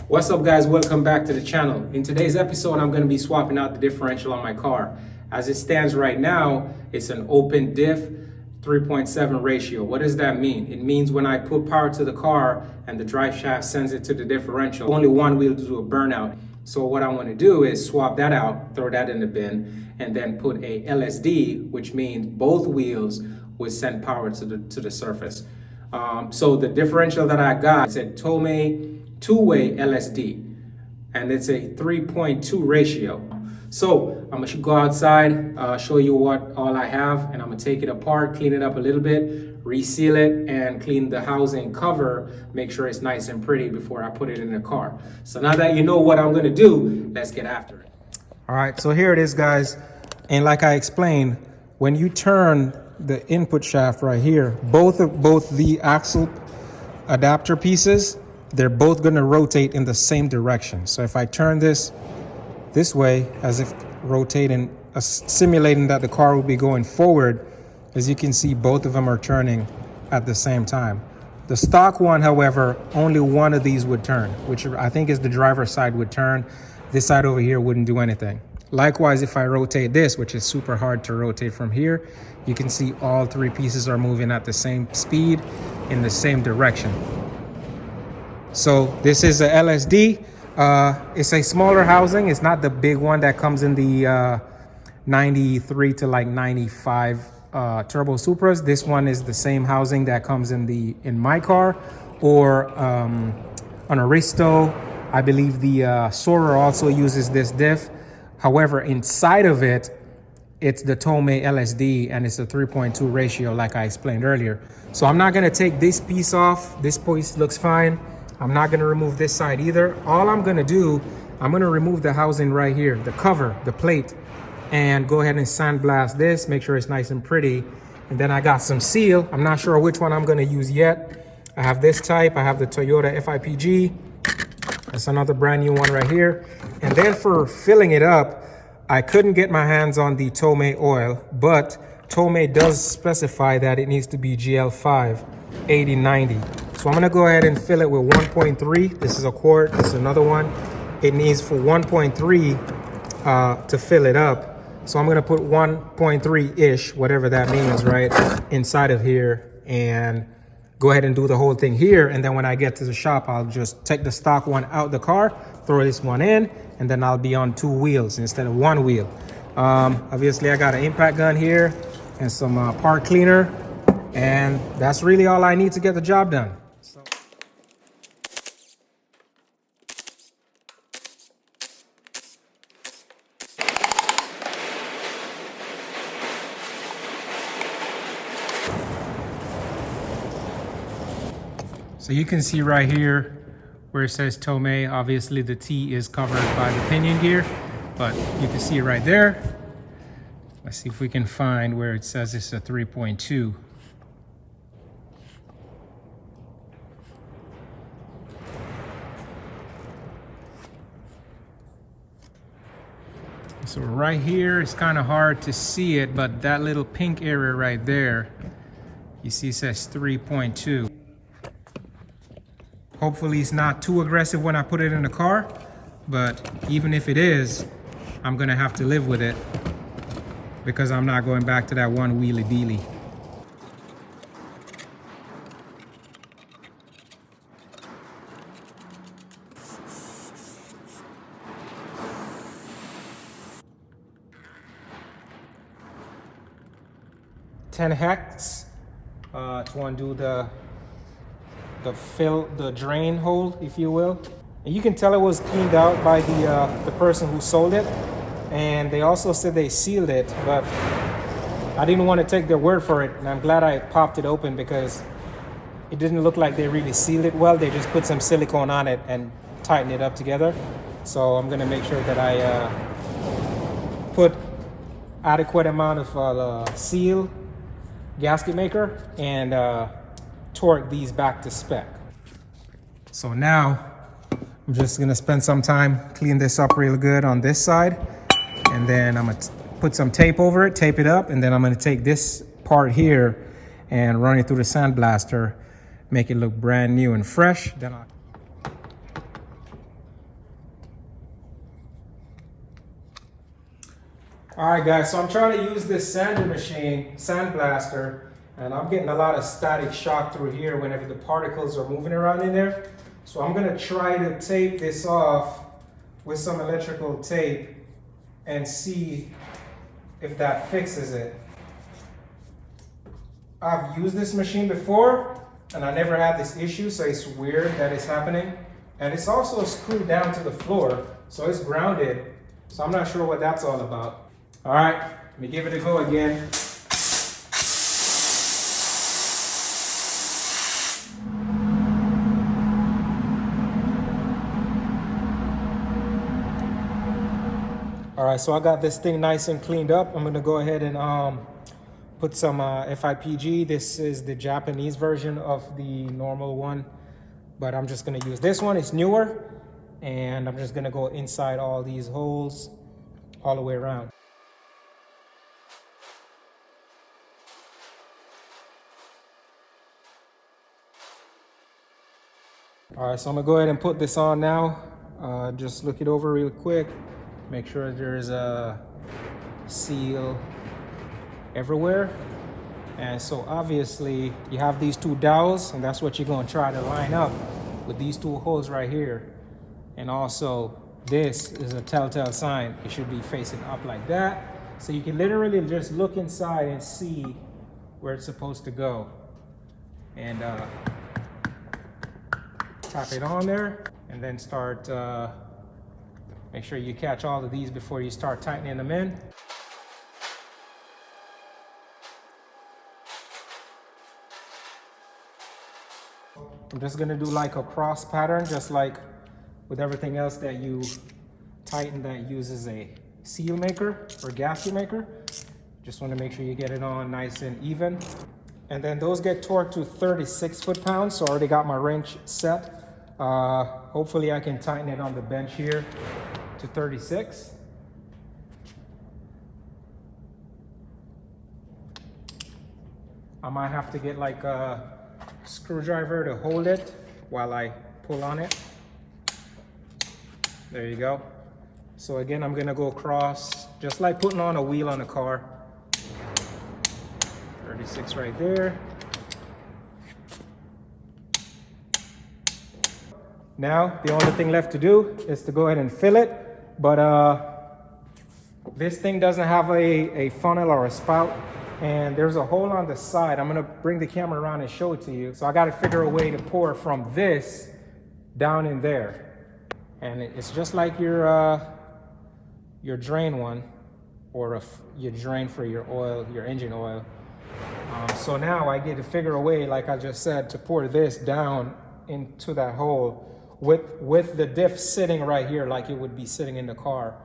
What's up guys, welcome back to the channel. In today's episode, I'm going to be swapping out the differential on my car. As it stands right now, it's an open diff 3.7 ratio. What does that mean? It means when I put power to the car and the drive shaft sends it to the differential, only one wheel to do a burnout. So what I want to do is swap that out, throw that in the bin, and then put a LSD, which means both wheels will send power to the surface. So the differential that I got, it's a Tomei two-way LSD, and it's a 3.2 ratio. So I'm gonna go outside, show you what all I have, and I'm gonna take it apart, clean it up a little bit, reseal it, and clean the housing cover, make sure it's nice and pretty before I put it in the car. So now that you know what I'm gonna do, let's get after it. All right, so here it is, guys. And like I explained, when you turn the input shaft right here, both the axle adapter pieces, they're both going to rotate in the same direction. So if I turn this way, as if rotating, simulating that the car will be going forward, as you can see, both of them are turning at the same time. The stock one, however, only one of these would turn, which I think is the driver's side would turn. This side over here wouldn't do anything. Likewise, if I rotate this, which is super hard to rotate from here, you can see all three pieces are moving at the same speed in the same direction. So this is a LSD. It's a smaller housing. It's not the big one that comes in the 93 to like 95 turbo Supras. This one is the same housing that comes in my car, or on a Risto. I believe the Supra also uses this diff. However, inside of it, it's the Tomei LSD, and it's a 3.2 ratio like I explained earlier. So I'm not gonna take this piece off. This piece looks fine. I'm not gonna remove this side either. All I'm gonna do, I'm gonna remove the housing right here, the cover, the plate, and go ahead and sandblast this, make sure it's nice and pretty. And then I got some seal. I'm not sure which one I'm gonna use yet. I have this type, I have the Toyota FIPG. That's another brand new one right here. And then for filling it up, I couldn't get my hands on the Tomei oil, but Tomei does specify that it needs to be GL5 8090. So I'm gonna go ahead and fill it with 1.3. This is a quart, this is another one. It needs for 1.3 to fill it up. So I'm gonna put 1.3-ish, whatever that means, right, inside of here, and go ahead and do the whole thing here. And then when I get to the shop, I'll just take the stock one out the car, throw this one in, and then I'll be on two wheels instead of one wheel. Obviously I got an impact gun here and some part cleaner, and that's really all I need to get the job done. So you can see right here where it says Tomei, obviously the T is covered by the pinion gear, but you can see it right there. Let's see if we can find where it says it's a 3.2. So right here, it's kind of hard to see it, but that little pink area right there, you see it says 3.2. Hopefully it's not too aggressive when I put it in the car, but even if it is, I'm gonna have to live with it because I'm not going back to that one wheelie dealie. $10 hex to undo the drain hole, if you will. And you can tell it was cleaned out by the person who sold it, and they also said they sealed it, but I didn't want to take their word for it, and I'm glad I popped it open because it didn't look like they really sealed it well. They just put some silicone on it and tightened it up together. So I'm gonna make sure that I put adequate amount of seal gasket maker and torque these back to spec. So now I'm just gonna spend some time clean this up real good on this side, and then I'm gonna put some tape over it, tape it up, and then I'm gonna take this part here and run it through the sandblaster, make it look brand new and fresh. Then All right, guys, so I'm trying to use this sander machine, sandblaster, and I'm getting a lot of static shock through here whenever the particles are moving around in there. So I'm gonna try to tape this off with some electrical tape and see if that fixes it. I've used this machine before and I never had this issue, so it's weird that it's happening. And it's also screwed down to the floor, so it's grounded. So I'm not sure what that's all about. All right, let me give it a go again. All right, so I got this thing nice and cleaned up. I'm gonna go ahead and put some FIPG. This is the Japanese version of the normal one, but I'm just gonna use this one. It's newer, and I'm just gonna go inside all these holes all the way around. All right, so I'm gonna go ahead and put this on now. Just look it over real quick. Make sure there's a seal everywhere. And so obviously you have these two dowels, and that's what you're gonna try to line up with these two holes right here. And also this is a telltale sign. It should be facing up like that. So you can literally just look inside and see where it's supposed to go. And tap it on there and then start, make sure you catch all of these before you start tightening them in. I'm just gonna do like a cross pattern, just like with everything else that you tighten that uses a seal maker or gasket maker. Just wanna make sure you get it on nice and even. And then those get torqued to 36 foot-pounds, so I already got my wrench set. Hopefully I can tighten it on the bench here to 36. I might have to get like a screwdriver to hold it while I pull on it. There you go. So again, I'm gonna go across, just like putting on a wheel on a car. 36 right there. Now, the only thing left to do is to go ahead and fill it. But this thing doesn't have a funnel or a spout, and there's a hole on the side. I'm gonna bring the camera around and show it to you. So I gotta figure a way to pour from this down in there. And it's just like your drain one, or your drain for your oil, your engine oil. So now I get to figure a way, like I just said, to pour this down into that hole with the diff sitting right here like it would be sitting in the car.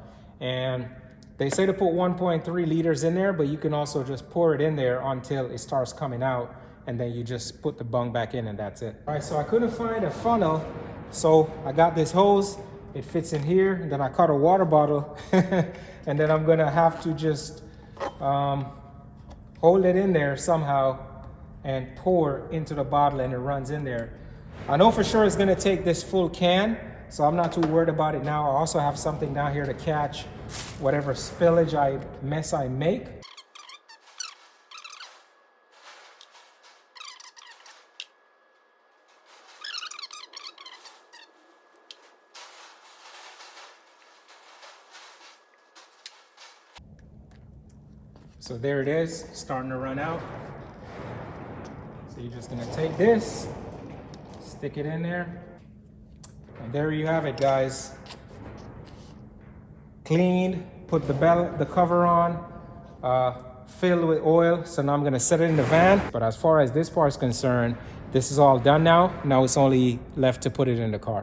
And they say to put 1.3 liters in there, but you can also just pour it in there until it starts coming out, and then you just put the bung back in and that's it. All right, so I couldn't find a funnel, so I got this hose. It fits in here, and then I cut a water bottle and then I'm gonna have to just hold it in there somehow and pour into the bottle, and it runs in there. I know for sure it's gonna take this full can, so I'm not too worried about it now. I also have something down here to catch whatever spillage mess I make. So there it is, starting to run out. So you're just gonna take this, stick it in there, and there you have it, guys. Cleaned, put the cover on, filled with oil. So now I'm gonna set it in the van. But as far as this part is concerned, this is all done now. Now it's only left to put it in the car.